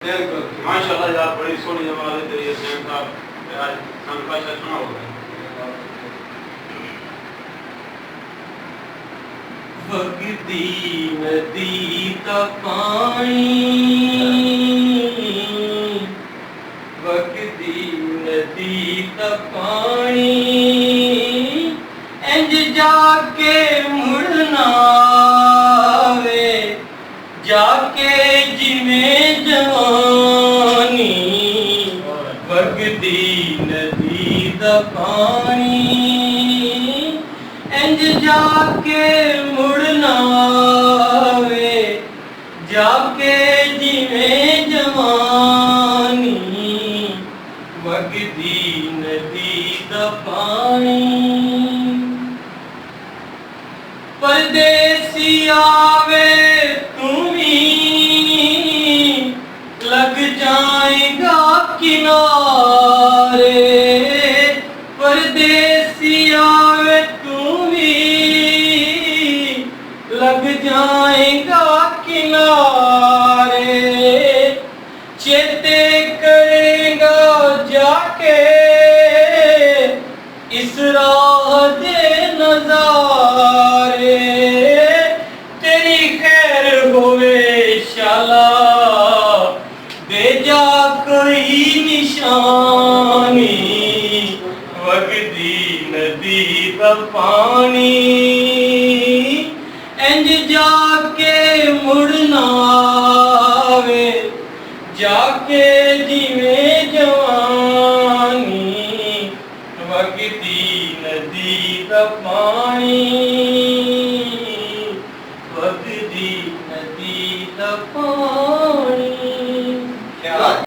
माशाल्लाह यार बड़ी सोहनी जमात तेरी हुसैन साहब आज सन का सुना होगा। वगदी नदी का पानी, वगदी नदी का पानी, इंज जाके मुड़ना वे, जाके जिमें जवानी। वगदी नदी का पानी, इंज जाके मुड़ना वे, जाके जिमें जवानी। वगदी नदी दा पानी, परदेसी आवे तू भी लग जाएगा किनारे। परदेसी आवे तू भी लग जाएगा किनारे। चेते करेगा जाके इस राह दे नजारे। तेरी खैर होवे शाला, दे जा कोई निशानी। वगदी नदी का पानी, इंज जाके मुड़ना वे, जाके जिमें जवानी। वगदी नदी का पानी, वगदी नदी का पानी।